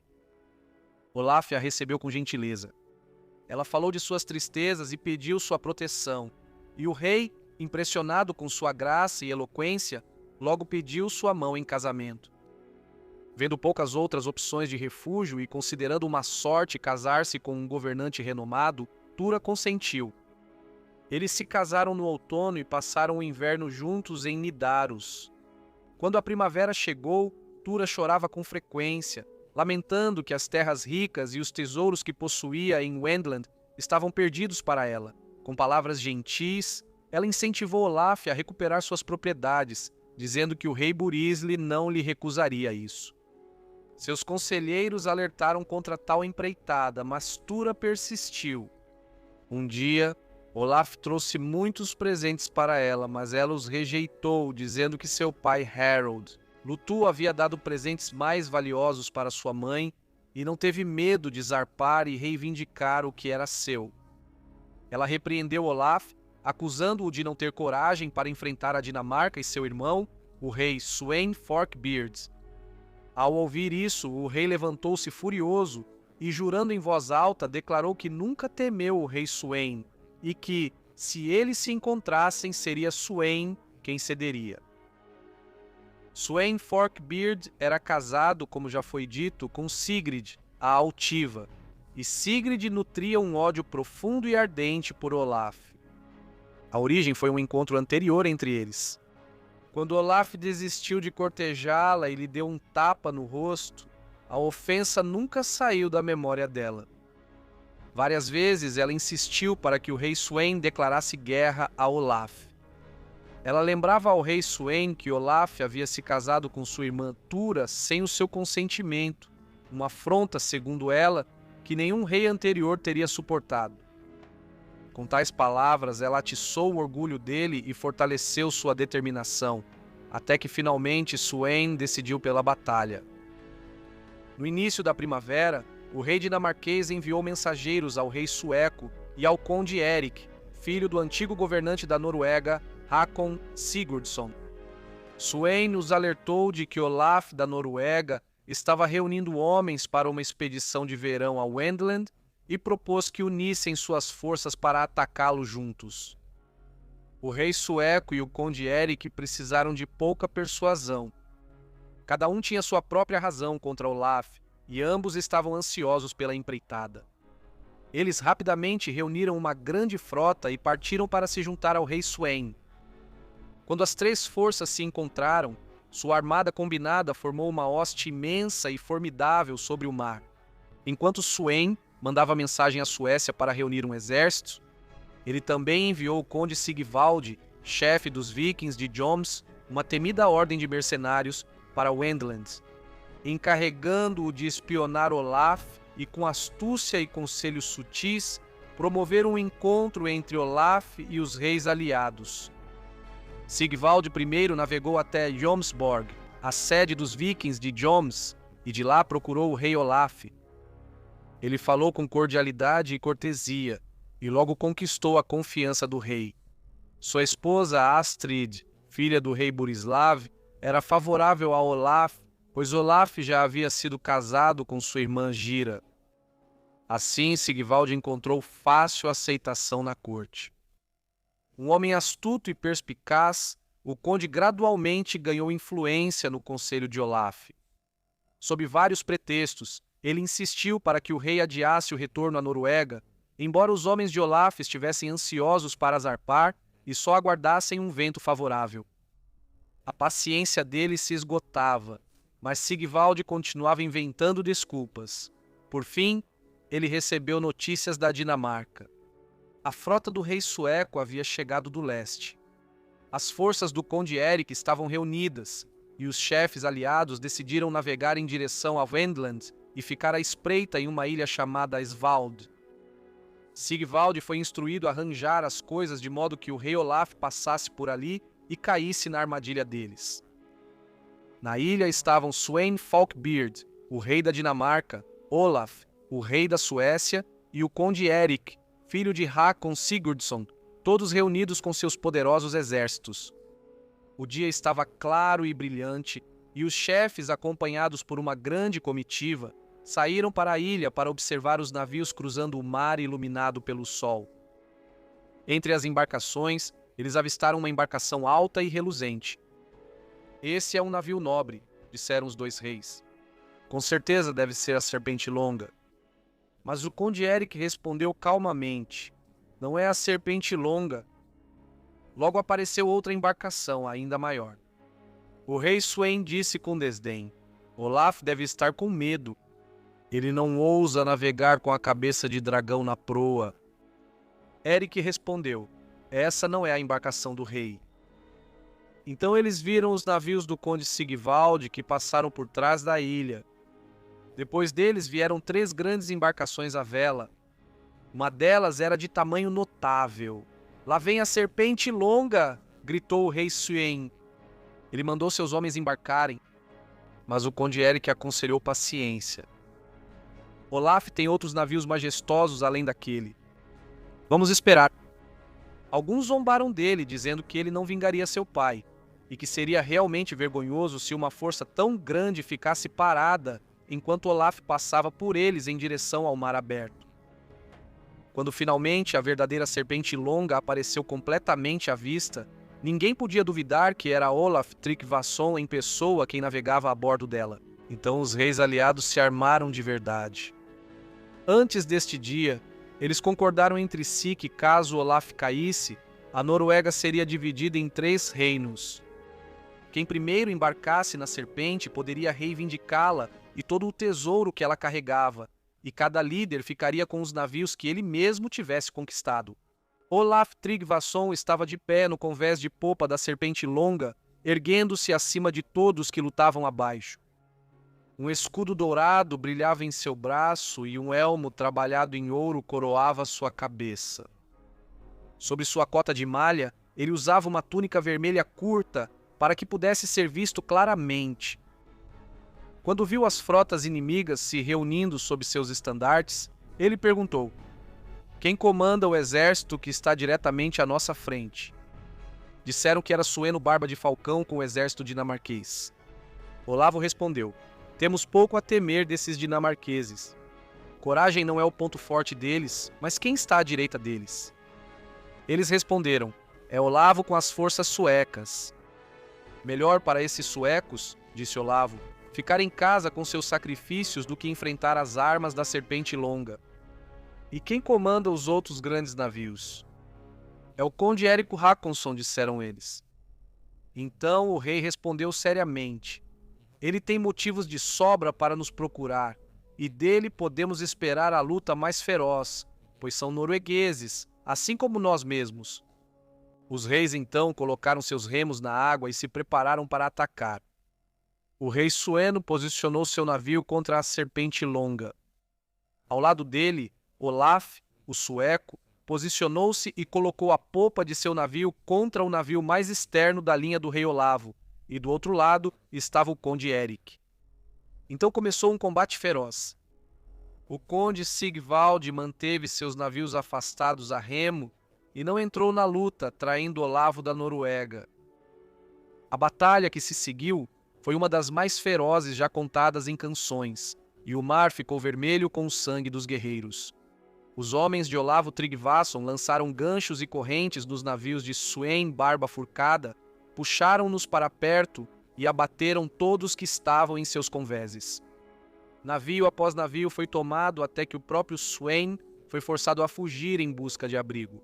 Olaf a recebeu com gentileza. Ela falou de suas tristezas e pediu sua proteção, e o rei, impressionado com sua graça e eloquência, logo pediu sua mão em casamento. Vendo poucas outras opções de refúgio e considerando uma sorte casar-se com um governante renomado, Tura consentiu. Eles se casaram no outono e passaram o inverno juntos em Nidaros. Quando a primavera chegou, Tura chorava com frequência, lamentando que as terras ricas e os tesouros que possuía em Wendland estavam perdidos para ela. Com palavras gentis, ela incentivou Olaf a recuperar suas propriedades, dizendo que o rei Burisli não lhe recusaria isso. Seus conselheiros alertaram contra tal empreitada, mas Tura persistiu. Um dia, Olaf trouxe muitos presentes para ela, mas ela os rejeitou, dizendo que seu pai Harold, Lutu, havia dado presentes mais valiosos para sua mãe e não teve medo de zarpar e reivindicar o que era seu. Ela repreendeu Olaf, acusando-o de não ter coragem para enfrentar a Dinamarca e seu irmão, o rei Sweyn Forkbeard. Ao ouvir isso, o rei levantou-se furioso e, jurando em voz alta, declarou que nunca temeu o rei Sweyn e que, se eles se encontrassem, seria Sweyn quem cederia. Sweyn Forkbeard era casado, como já foi dito, com Sigrid, a altiva, e Sigrid nutria um ódio profundo e ardente por Olaf. A origem foi um encontro anterior entre eles. Quando Olaf desistiu de cortejá-la e lhe deu um tapa no rosto, a ofensa nunca saiu da memória dela. Várias vezes ela insistiu para que o rei Sweyn declarasse guerra a Olaf. Ela lembrava ao rei Sweyn que Olaf havia se casado com sua irmã Tura sem o seu consentimento, uma afronta, segundo ela, que nenhum rei anterior teria suportado. Com tais palavras, ela atiçou o orgulho dele e fortaleceu sua determinação, até que finalmente Sweyn decidiu pela batalha. No início da primavera, o rei dinamarquês enviou mensageiros ao rei sueco e ao conde Erik, filho do antigo governante da Noruega, Hakon Sigurdsson. Sweyn nos alertou de que Olaf da Noruega estava reunindo homens para uma expedição de verão a Wendland e propôs que unissem suas forças para atacá-lo juntos. O rei sueco e o conde Erik precisaram de pouca persuasão. Cada um tinha sua própria razão contra Olaf e ambos estavam ansiosos pela empreitada. Eles rapidamente reuniram uma grande frota e partiram para se juntar ao rei Sweyn. Quando as três forças se encontraram, sua armada combinada formou uma hoste imensa e formidável sobre o mar. Enquanto Sweyn mandava mensagem à Suécia para reunir um exército, ele também enviou o conde Sigvald, chefe dos vikings de Joms, uma temida ordem de mercenários, para Wendland, encarregando-o de espionar Olaf e, com astúcia e conselhos sutis, promover um encontro entre Olaf e os reis aliados. Sigvald I navegou até Jomsborg, a sede dos vikings de Joms, e de lá procurou o rei Olaf. Ele falou com cordialidade e cortesia, e logo conquistou a confiança do rei. Sua esposa Astrid, filha do rei Burislav, era favorável a Olaf, pois Olaf já havia sido casado com sua irmã Gira. Assim, Sigvald encontrou fácil aceitação na corte. Um homem astuto e perspicaz, o conde gradualmente ganhou influência no conselho de Olaf. Sob vários pretextos, ele insistiu para que o rei adiasse o retorno à Noruega, embora os homens de Olaf estivessem ansiosos para zarpar e só aguardassem um vento favorável. A paciência dele se esgotava, mas Sigvald continuava inventando desculpas. Por fim, ele recebeu notícias da Dinamarca. A frota do rei sueco havia chegado do leste. As forças do conde Erik estavam reunidas, e os chefes aliados decidiram navegar em direção a Wendland e ficar à espreita em uma ilha chamada Svald. Sigvald foi instruído a arranjar as coisas de modo que o rei Olaf passasse por ali e caísse na armadilha deles. Na ilha estavam Sweyn Falkbeard, o rei da Dinamarca, Olaf, o rei da Suécia, e o conde Erik, filho de Hakon Sigurdsson, todos reunidos com seus poderosos exércitos. O dia estava claro e brilhante, e os chefes, acompanhados por uma grande comitiva, saíram para a ilha para observar os navios cruzando o mar iluminado pelo sol. Entre as embarcações, eles avistaram uma embarcação alta e reluzente. "Esse é um navio nobre", disseram os dois reis. "Com certeza deve ser a Serpente Longa." Mas o conde Erik respondeu calmamente: "Não é a Serpente Longa." Logo apareceu outra embarcação, ainda maior. O rei Sweyn disse com desdém: "Olaf deve estar com medo. Ele não ousa navegar com a cabeça de dragão na proa." Erik respondeu: "Essa não é a embarcação do rei." Então eles viram os navios do conde Sigvald que passaram por trás da ilha. Depois deles vieram 3 grandes embarcações à vela. Uma delas era de tamanho notável. "Lá vem a Serpente Longa!" gritou o rei Sweyn. Ele mandou seus homens embarcarem, mas o conde Erik aconselhou paciência. "Olaf tem outros navios majestosos além daquele. Vamos esperar." Alguns zombaram dele, dizendo que ele não vingaria seu pai, e que seria realmente vergonhoso se uma força tão grande ficasse parada enquanto Olaf passava por eles em direção ao mar aberto. Quando finalmente a verdadeira Serpente Longa apareceu completamente à vista, ninguém podia duvidar que era Olaf Tryggvason em pessoa quem navegava a bordo dela. Então os reis aliados se armaram de verdade. Antes deste dia, eles concordaram entre si que, caso Olaf caísse, a Noruega seria dividida em 3 reinos. Quem primeiro embarcasse na serpente poderia reivindicá-la e todo o tesouro que ela carregava, e cada líder ficaria com os navios que ele mesmo tivesse conquistado. Olaf Tryggvason estava de pé no convés de popa da Serpente Longa, erguendo-se acima de todos que lutavam abaixo. Um escudo dourado brilhava em seu braço e um elmo trabalhado em ouro coroava sua cabeça. Sobre sua cota de malha, ele usava uma túnica vermelha curta para que pudesse ser visto claramente. Quando viu as frotas inimigas se reunindo sob seus estandartes, ele perguntou: "Quem comanda o exército que está diretamente à nossa frente?" Disseram que era Sueno Barba de Falcão com o exército dinamarquês. Olavo respondeu: "Temos pouco a temer desses dinamarqueses. Coragem não é o ponto forte deles, mas quem está à direita deles?" Eles responderam: "É Olavo com as forças suecas." "Melhor para esses suecos," disse Olavo, "ficar em casa com seus sacrifícios do que enfrentar as armas da Serpente Longa." "E quem comanda os outros grandes navios?" "É o conde Érico Hakonsson," disseram eles. Então o rei respondeu seriamente: "Ele tem motivos de sobra para nos procurar, e dele podemos esperar a luta mais feroz, pois são noruegueses, assim como nós mesmos." Os reis então colocaram seus remos na água e se prepararam para atacar. O rei Sueno posicionou seu navio contra a Serpente Longa. Ao lado dele, Olaf, o sueco, posicionou-se e colocou a popa de seu navio contra o navio mais externo da linha do rei Olavo, e do outro lado estava o conde Eric. Então começou um combate feroz. O conde Sigvald manteve seus navios afastados a remo e não entrou na luta, traindo Olavo da Noruega. A batalha que se seguiu foi uma das mais ferozes já contadas em canções, e o mar ficou vermelho com o sangue dos guerreiros. Os homens de Olavo Tryggvason lançaram ganchos e correntes nos navios de Sweyn Barba Furcada, puxaram-nos para perto e abateram todos que estavam em seus convéses. Navio após navio foi tomado até que o próprio Sweyn foi forçado a fugir em busca de abrigo.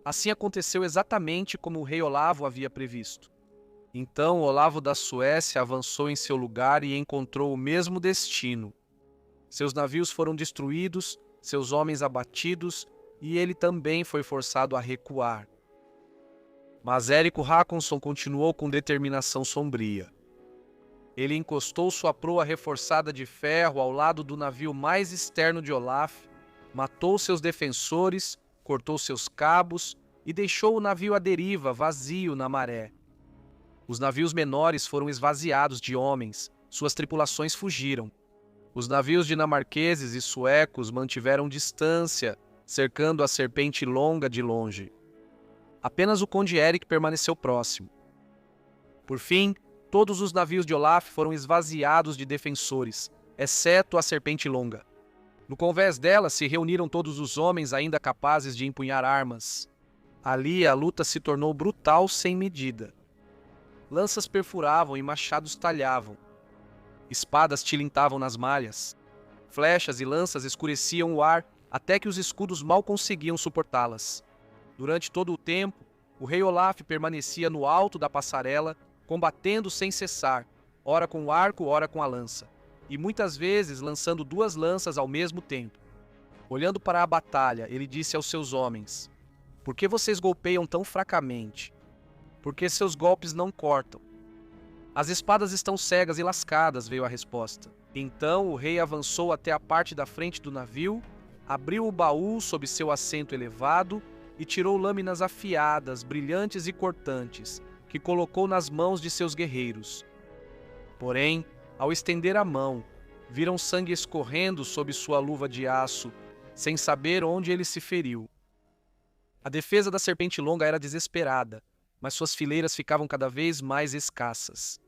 Assim aconteceu exatamente como o rei Olavo havia previsto. Então Olavo da Suécia avançou em seu lugar e encontrou o mesmo destino. Seus navios foram destruídos, seus homens abatidos, e ele também foi forçado a recuar. Mas Érico Hakonsson continuou com determinação sombria. Ele encostou sua proa reforçada de ferro ao lado do navio mais externo de Olaf, matou seus defensores, cortou seus cabos e deixou o navio à deriva, vazio na maré. Os navios menores foram esvaziados de homens, suas tripulações fugiram. Os navios dinamarqueses e suecos mantiveram distância, cercando a Serpente Longa de longe. Apenas o conde Eric permaneceu próximo. Por fim, todos os navios de Olaf foram esvaziados de defensores, exceto a Serpente Longa. No convés dela se reuniram todos os homens ainda capazes de empunhar armas. Ali a luta se tornou brutal sem medida. Lanças perfuravam e machados talhavam. Espadas tilintavam nas malhas. Flechas e lanças escureciam o ar até que os escudos mal conseguiam suportá-las. Durante todo o tempo, o rei Olaf permanecia no alto da passarela, combatendo sem cessar, ora com o arco, ora com a lança, e muitas vezes lançando duas lanças ao mesmo tempo. Olhando para a batalha, ele disse aos seus homens: "Por que vocês golpeiam tão fracamente? Porque seus golpes não cortam." "As espadas estão cegas e lascadas," veio a resposta. Então o rei avançou até a parte da frente do navio, abriu o baú sob seu assento elevado e tirou lâminas afiadas, brilhantes e cortantes, que colocou nas mãos de seus guerreiros. Porém, ao estender a mão, viram sangue escorrendo sob sua luva de aço, sem saber onde ele se feriu. A defesa da Serpente Longa era desesperada, mas suas fileiras ficavam cada vez mais escassas.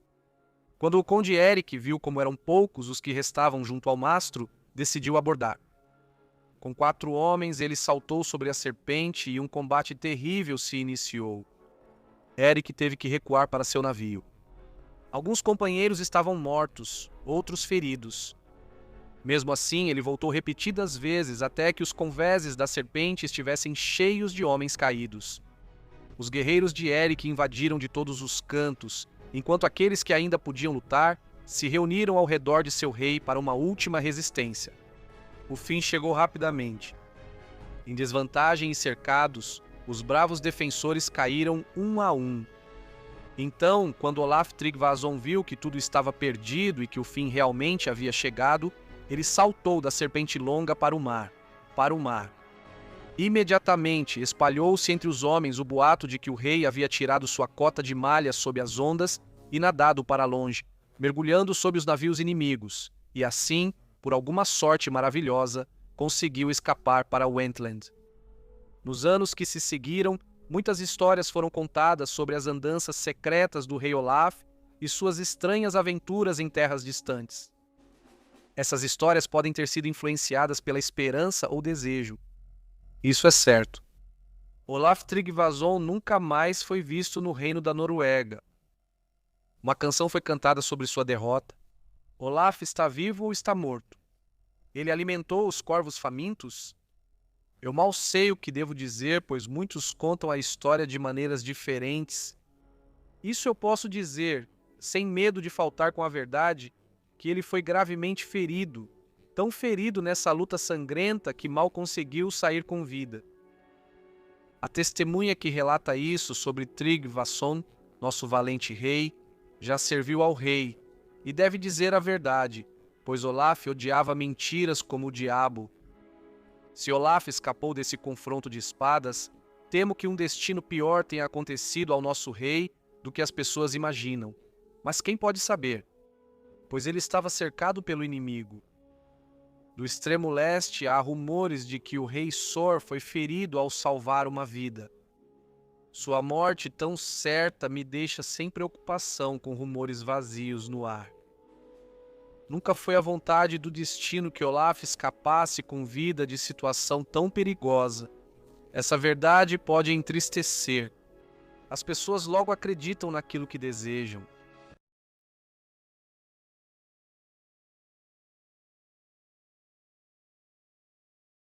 Quando o conde Eric viu como eram poucos os que restavam junto ao mastro, decidiu abordar. Com 4 homens, ele saltou sobre a serpente e um combate terrível se iniciou. Eric teve que recuar para seu navio. Alguns companheiros estavam mortos, outros feridos. Mesmo assim, ele voltou repetidas vezes até que os convéses da serpente estivessem cheios de homens caídos. Os guerreiros de Eric invadiram de todos os cantos, enquanto aqueles que ainda podiam lutar se reuniram ao redor de seu rei para uma última resistência. O fim chegou rapidamente. Em desvantagem e cercados, os bravos defensores caíram um a um. Então, quando Olaf Tryggvason viu que tudo estava perdido e que o fim realmente havia chegado, ele saltou da serpente longa para o mar. Imediatamente espalhou-se entre os homens o boato de que o rei havia tirado sua cota de malha sob as ondas e nadado para longe, mergulhando sob os navios inimigos, e assim, por alguma sorte maravilhosa, conseguiu escapar para Wentland. Nos anos que se seguiram, muitas histórias foram contadas sobre as andanças secretas do rei Olaf e suas estranhas aventuras em terras distantes. Essas histórias podem ter sido influenciadas pela esperança ou desejo. Isso é certo. Olaf Tryggvason nunca mais foi visto no reino da Noruega. Uma canção foi cantada sobre sua derrota. Olaf está vivo ou está morto? Ele alimentou os corvos famintos? Eu mal sei o que devo dizer, pois muitos contam a história de maneiras diferentes. Isso eu posso dizer, sem medo de faltar com a verdade, que ele foi gravemente ferido, tão ferido nessa luta sangrenta que mal conseguiu sair com vida. A testemunha que relata isso sobre Tryggvason, nosso valente rei, já serviu ao rei, e deve dizer a verdade, pois Olaf odiava mentiras como o diabo. Se Olaf escapou desse confronto de espadas, temo que um destino pior tenha acontecido ao nosso rei do que as pessoas imaginam. Mas quem pode saber? Pois ele estava cercado pelo inimigo. Do extremo leste há rumores de que o rei Sor foi ferido ao salvar uma vida. Sua morte tão certa me deixa sem preocupação com rumores vazios no ar. Nunca foi a vontade do destino que Olaf escapasse com vida de situação tão perigosa. Essa verdade pode entristecer. As pessoas logo acreditam naquilo que desejam.